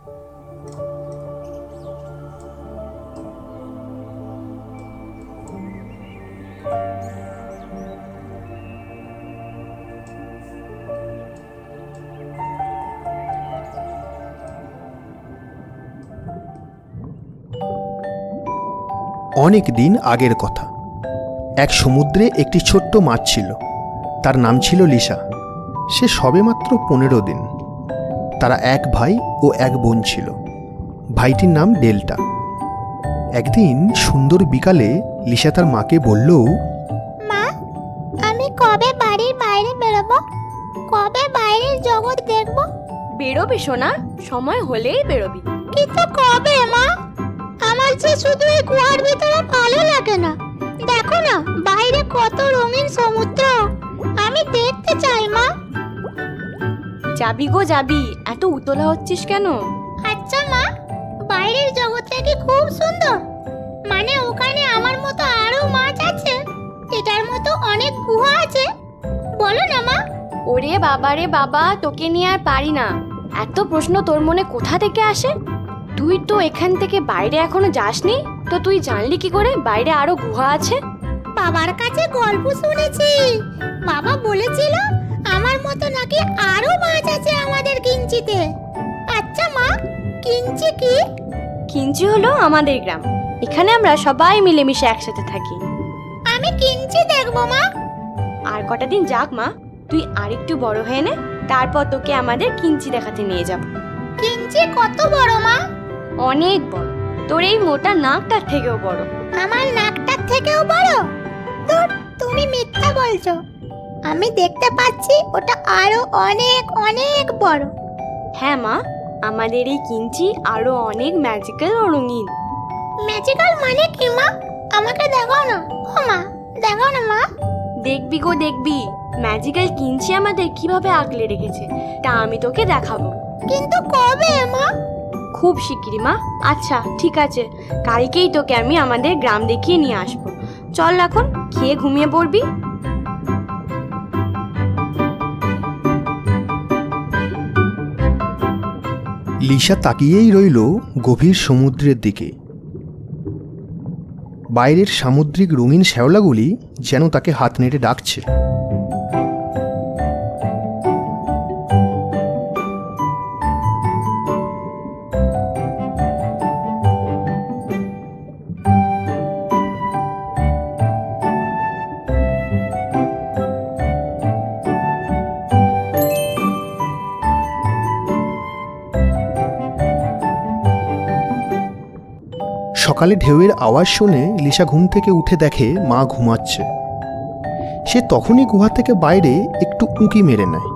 অনেক দিন আগের কথা। এক সমুদ্রে একটি ছোট্ট মাছ ছিল। তার নাম ছিল লিসা। সে সবেমাত্র 15 দিন। তারা এক ভাই ও এক বোন ছিল। ভাইটির নাম ডেল্টা। একদিন সুন্দর বিকালে লিসা তার মাকে বলল, মা, আমি কবে বাড়ির বাইরে বেরোবো? কবে বাইরের জগৎ দেখবো? বেরোবি সোনা, সময় হলেই বেরোবি। কিন্তু কবে মা? আমার যে শুধু এই গুহার ভিতরে ভালো লাগে না। দেখো না, বাইরে কত রঙিন সমুদ্র। আমি দেখতে চাই মা। যাবি গো যাবি, এত উতলা হচ্ছিস কেন? আচ্ছা মা, বাইরের জগৎটা কি খুব সুন্দর? মানে ওখানে আমার মতো আরো মাছ আছে? এটার মতো অনেক গুহা আছে? বলো না মা। ওরে বাবা রে বাবা, তোকে নিয়ে আর পারি না। এত প্রশ্ন তোর মনে কোথা থেকে আসে? তুই তো এখান থেকে বাইরে এখনো যাসনি, তো তুই জানলি কি করে বাইরে আরো গুহা আছে? বাবার কাছে গল্প শুনেছি। বাবা বলেছিল আমার মতো নাকি আরো মাছ আছে আমাদের কিঞ্চিতে। আচ্ছা মা, কিঞ্চি কি? কিঞ্চি হলো আমাদের গ্রাম। এখানে আমরা সবাই মিলেমিশে একসাথে থাকি। আমি কিঞ্চি দেখবো মা। আর কটা দিন যাক মা, তুই আরেকটু বড় হয়ে নে, তারপর তোকে আমাদের কিঞ্চি দেখাতে নিয়ে যাব। কিঞ্চি কত বড় মা? অনেক বড়, তোর এই মোটা নাকটার থেকেও বড়। আমার নাকটার থেকেও বড়? ধুর, তুমি মিথ্যা বলছো। আমি দেখতে পাচ্ছি ওটা আরো অনেক অনেক বড়। হ্যাঁ মা, আমাদের এই কিঞ্চি আরো অনেক ম্যাজিক্যাল ও রঙিন। ম্যাজিক্যাল মানে কি মা? আমাকে দেখাও না। ও মা, দেখাও না মা। দেখবি গো দেখবি, ম্যাজিক্যাল কিঞ্চি আমাদের কিভাবে আগলে রেখেছে, তা আমি তোকে দেখাবো। কিন্তু কবে মা? খুব শিগগিরই মা। আচ্ছা ঠিক আছে, কালকেই তোকে আমি আমাদের গ্রাম দেখিয়ে নিয়ে আসবো। চল এখন খেয়ে ঘুমিয়ে পড়বি। লিসা তাকিয়েই রইল গভীর সমুদ্রের দিকে। বাইরের সামুদ্রিক রঙিন শ্যাওলাগুলি যেন তাকে হাত নেড়ে ডাকছে। সকালে ঢেউয়ের আওয়াজ শুনে লিসা ঘুম থেকে উঠে দেখে মা ঘুমাচ্ছে। সে তখনই গুহা থেকে বাইরে একটু উঁকি মেরে নেয়।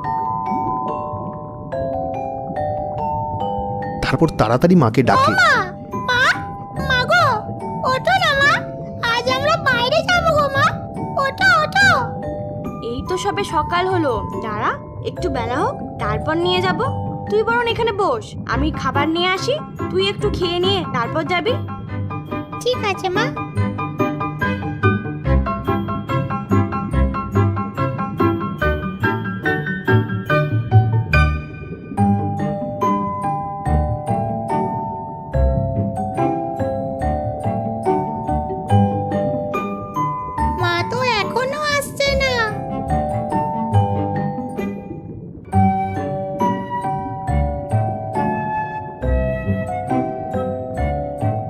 তারপর তাড়াতাড়ি মাকে ডাকে, মা, মা, মা গো, ওঠো না মা। আজ আমরা বাইরে যাবো গো মা। ওঠো ওঠো। এই তো সবে সকাল হলো, দাঁড়া একটু বেলা হোক, তারপর নিয়ে যাব। তুই বরং এখানে বস, আমি খাবার নিয়ে আসি, তুই একটু খেয়ে নিয়ে তারপর যাবি। ঠিক আছে মা। মা তো এখনো আসছে না।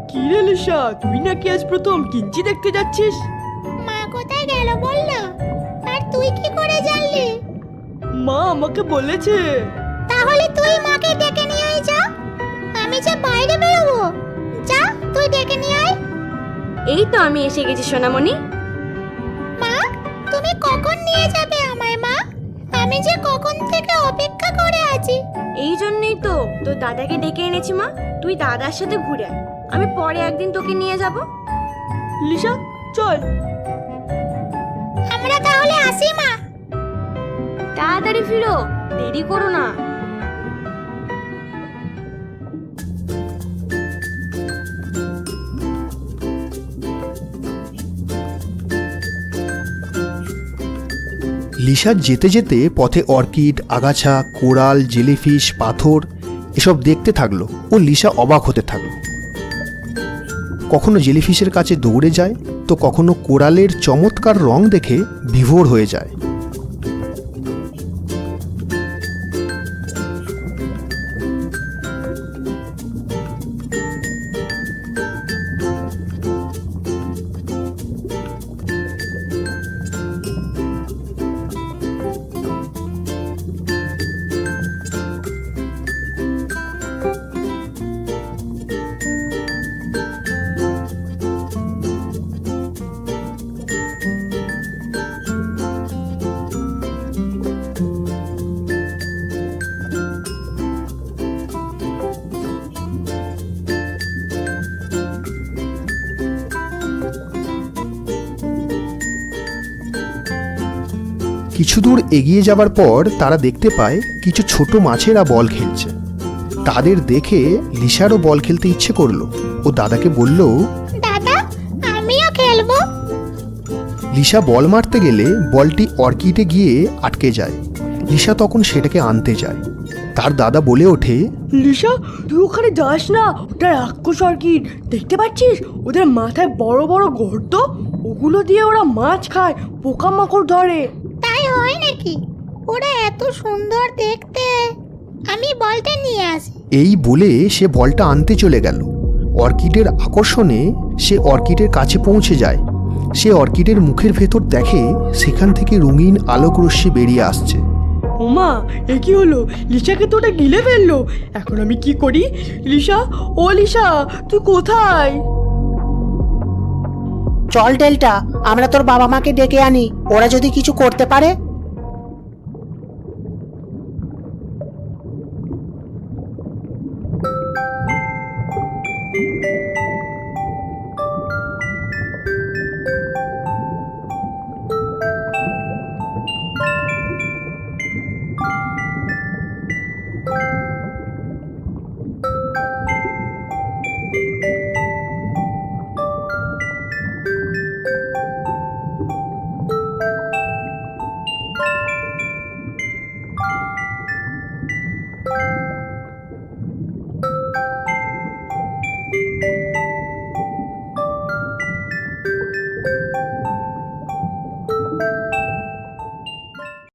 কি রে লিসা, তুই নাকি আজ প্রথম কিঞ্চি দেখতে যাচ্ছিস? মা কোথায় গেল বল না। আর তুই কি করে জানলি? মা আমাকে বলেছে। তাহলে তুই মাকে ডেকে নিয়ে আয় যা। আমি যে বাইরে বেরোবো। যা, তুই ডেকে নিয়ে আয়। এই তো আমি এসে গেছি সোনামণি। মা, তুমি কখন নিয়ে যাবে আমায় মা? আমি যে কখন থেকে অপেক্ষা করে আছি। এই জন্যই তো তোর দাদাকে ডেকে এনেছি মা, তুই দাদার সাথে ঘুরে আয়, আমি পরে একদিন তোকে নিয়ে যাব। লিসা চল। আমরা তাহলে আসি মা। তাড়াতাড়ি ফিরো, দেরি করো না। লিসা যেতে যেতে পথে অর্কিড, আগাছা, কোরাল, জেলিফিশ, পাথর এসব দেখতে থাকলো ও লিসা অবাক হতে থাকলো। কখনো জেলিফিশের কাছে দৌড়ে যায়, তো কখনো কোরালের চমৎকার রং দেখে বিভোর হয়ে যায়। কিছু দূর এগিয়ে যাবার পর তারা দেখতে পায় কিছু ছোট মাছেরা বল খেলছে। তাদের দেখে লিসারও বল খেলতে ইচ্ছে করলো। ও দাদাকে বলল, দাদা আমিও খেলবো। লিসা বল মারতে গেলে বলটি অর্কিডে গিয়ে আটকে যায়। লিসা তখন সেটাকে আনতে যায়। তার দাদা বলে ওঠে, লিসা তুই ওখানে যাস না, ওটা রাক্ষস অর্কিড। দেখতে পাচ্ছিস ওদের মাথায় বড় বড় গর্ত, ওগুলো দিয়ে ওরা মাছ খায়, পোকামাকড় ধরে। তাই হয় নাকি? ওরা এত সুন্দর দেখতে। আমি বলটা নিয়ে আসি। এই বলে সে বলটা আনতে চলে গেল। অর্কিডের আকর্ষণে সে অর্কিডের কাছে পৌঁছে যায়। সে অর্কিডের মুখের ভেতর দেখে সেখান থেকে রঙিন আলোক রশ্মি বেরিয়ে আসছে। ওমা, এ কি হলো? লিসাকে তো ওটা গিলে ফেললো। এখন আমি কি করি? লিসা, ও লিসা, তুই কোথায়? চল ডেল্টা, আমরা তোর বাবা মাকে ডেকে আনি। ওরা যদি কিছু করতে পারে